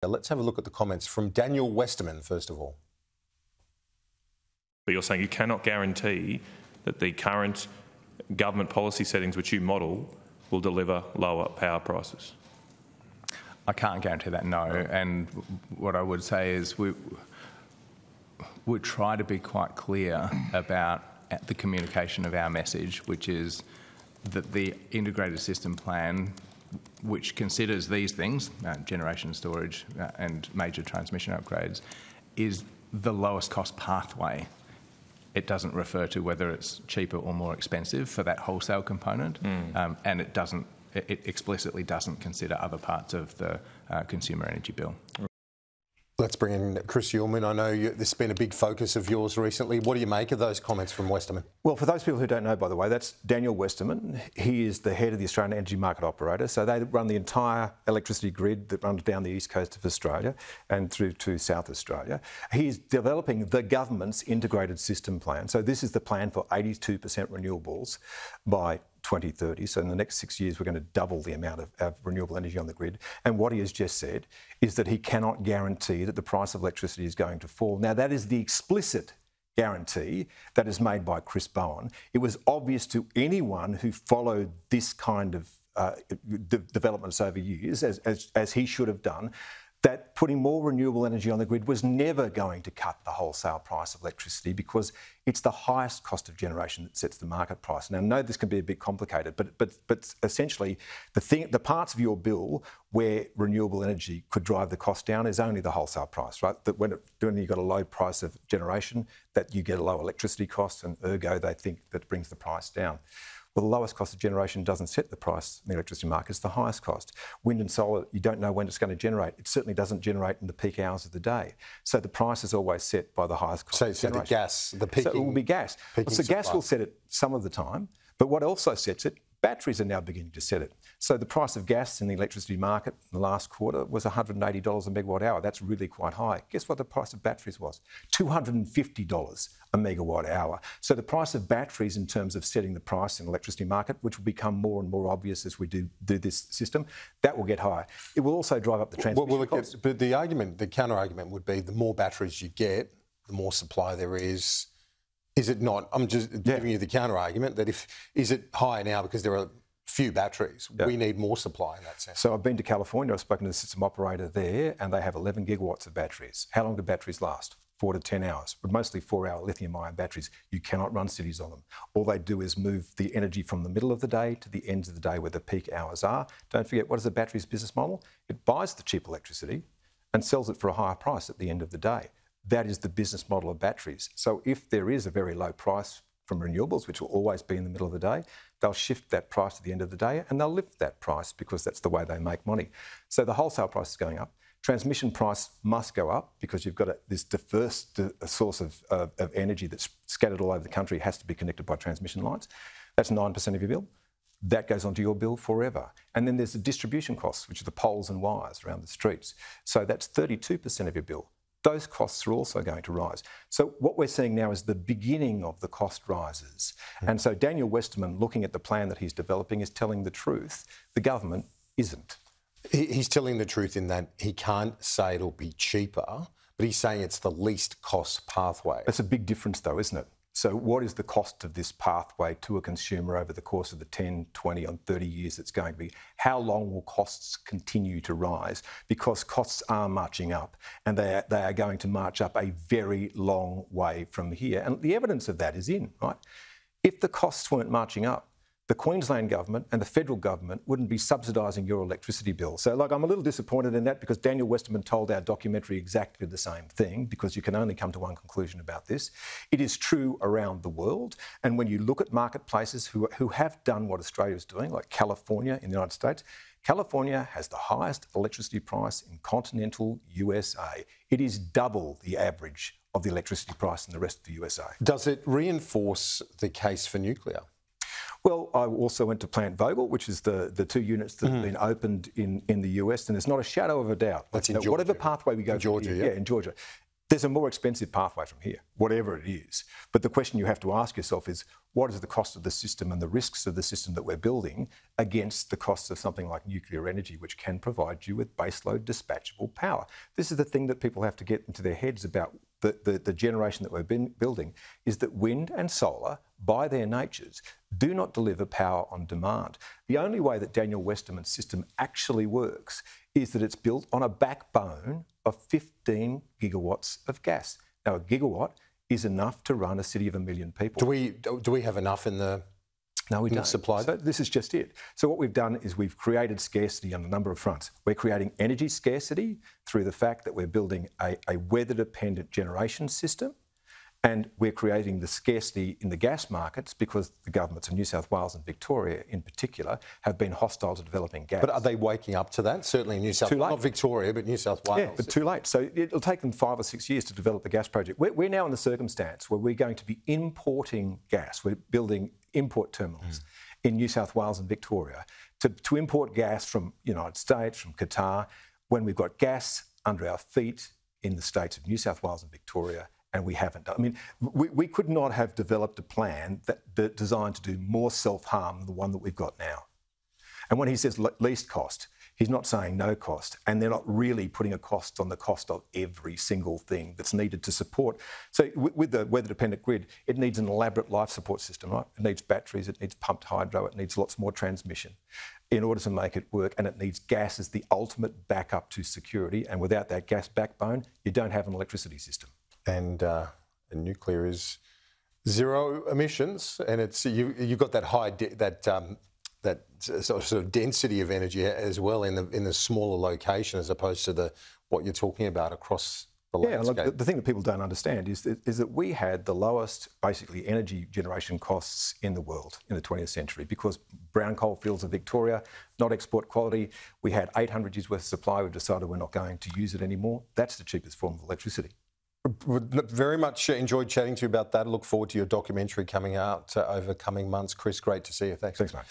Let's have a look at the comments from Daniel Westerman, first of all. But you're saying you cannot guarantee that the current government policy settings which you model will deliver lower power prices? I can't guarantee that, no. And what I would say is we try to be quite clear about the communication of our message, which is that the integrated system plan, which considers these things, generation storage and major transmission upgrades, is the lowest cost pathway. It doesn't refer to whether it's cheaper or more expensive for that wholesale component, and it explicitly doesn't consider other parts of the consumer energy bill. Let's bring in Chris Uhlmann. I know this has been a big focus of yours recently. What do you make of those comments from Westerman? Well, for those people who don't know, by the way, that's Daniel Westerman. He is the head of the Australian Energy Market Operator. So they run the entire electricity grid that runs down the east coast of Australia and through to South Australia. He's developing the government's integrated system plan. So this is the plan for 82% renewables by 2030. So in the next 6 years, we're going to double the amount of renewable energy on the grid. And what he has just said is that he cannot guarantee that the price of electricity is going to fall. Now, that is the explicit guarantee that is made by Chris Bowen. It was obvious to anyone who followed this kind of developments over years, as he should have done, that putting more renewable energy on the grid was never going to cut the wholesale price of electricity, because it's the highest cost of generation that sets the market price. Now, I know this can be a bit complicated, but essentially the parts of your bill where renewable energy could drive the cost down is only the wholesale price, right? That when you've got a low price of generation, that you get a low electricity cost, and ergo they think that brings the price down. Well, the lowest cost of generation doesn't set the price in the electricity market, it's the highest cost. Wind and solar, you don't know when it's going to generate. It certainly doesn't generate in the peak hours of the day. So the price is always set by the highest cost of generation. So the gas, the peaking... So it will be gas. So gas will set it some of the time, but what also sets it, batteries are now beginning to set it. So the price of gas in the electricity market in the last quarter was $180 a megawatt hour. That's really quite high. Guess what the price of batteries was? $250 a megawatt hour. So the price of batteries in terms of setting the price in the electricity market, which will become more and more obvious as we do this system, that will get higher. It will also drive up the transmission costs. But the counter-argument would be the more batteries you get, the more supply there is. Is it not? I'm just giving you the counter-argument that is it higher now because there are few batteries? Yeah. We need more supply in that sense. So I've been to California, I've spoken to the system operator there, and they have 11 gigawatts of batteries. How long do batteries last? 4 to 10 hours, but mostly 4-hour lithium-ion batteries. You cannot run cities on them. All they do is move the energy from the middle of the day to the ends of the day where the peak hours are. Don't forget, what is a battery's business model? It buys the cheap electricity and sells it for a higher price at the end of the day. That is the business model of batteries. So if there is a very low price from renewables, which will always be in the middle of the day, they'll shift that price at the end of the day and they'll lift that price because that's the way they make money. So the wholesale price is going up. Transmission price must go up because you've got this diverse source of energy that's scattered all over the country, has to be connected by transmission lines. That's 9% of your bill. That goes onto your bill forever. And then there's the distribution costs, which are the poles and wires around the streets. So that's 32% of your bill. Those costs are also going to rise. So what we're seeing now is the beginning of the cost rises. And so Daniel Westerman, looking at the plan that he's developing, is telling the truth. The government isn't. He's telling the truth in that he can't say it'll be cheaper, but he's saying it's the least cost pathway. That's a big difference though, isn't it? So what is the cost of this pathway to a consumer over the course of the 10, 20 and 30 years it's going to be? How long will costs continue to rise? Because costs are marching up, and they are going to march up a very long way from here. And the evidence of that is in, right? If the costs weren't marching up, the Queensland government and the federal government wouldn't be subsidising your electricity bill. So, I'm a little disappointed in that because Daniel Westerman told our documentary exactly the same thing, because you can only come to one conclusion about this. It is true around the world, and when you look at marketplaces who have done what Australia is doing, like California in the United States, California has the highest electricity price in continental USA. It is double the average of the electricity price in the rest of the USA. Does it reinforce the case for nuclear? Well, I also went to Plant Vogtle, which is the 2 units that have been opened in the US, and there's not a shadow of a doubt. That's in Georgia. Whatever pathway we go in Georgia, in Georgia. There's a more expensive pathway from here, whatever it is. But the question you have to ask yourself is, what is the cost of the system and the risks of the system that we're building against the costs of something like nuclear energy, which can provide you with baseload dispatchable power? This is the thing that people have to get into their heads about the generation that we're building, is that wind and solar, by their natures, do not deliver power on demand. The only way that Daniel Westerman's system actually works is that it's built on a backbone of 15 gigawatts of gas. Now, a gigawatt is enough to run a city of 1 million people. Do we have enough in the No, we don't. Supply? So this is just it. So what we've done is we've created scarcity on a number of fronts. We're creating energy scarcity through the fact that we're building a weather-dependent generation system, and we're creating the scarcity in the gas markets because the governments of New South Wales and Victoria in particular have been hostile to developing gas. But are they waking up to that? Certainly in New South Wales, not Victoria, but New South Wales. Yeah, but too late. So it'll take them 5 or 6 years to develop the gas project. We're now in the circumstance where we're going to be importing gas. We're building import terminals in New South Wales and Victoria to import gas from the United States, from Qatar, when we've got gas under our feet in the states of New South Wales and Victoria, and we haven't done. I mean, we could not have developed a plan that designed to do more self-harm than the one that we've got now. And when he says least cost, he's not saying no cost, and they're not really putting a cost on the cost of every single thing that's needed to support. So with the weather-dependent grid, it needs an elaborate life support system, right? It needs batteries, it needs pumped hydro, it needs lots more transmission in order to make it work, and it needs gas as the ultimate backup to security, and without that gas backbone, you don't have an electricity system. And nuclear is zero emissions, and it's you've got that high that sort of density of energy as well in the smaller location as opposed to what you're talking about across the landscape. Yeah, look, the thing that people don't understand is that we had the lowest, basically, energy generation costs in the world in the 20th century because brown coal fields of Victoria, not export quality. We had 800 years worth of supply. We've decided we're not going to use it anymore. That's the cheapest form of electricity. Very much enjoyed chatting to you about that. I look forward to your documentary coming out over coming months. Chris, great to see you. Thanks. Thanks, mate.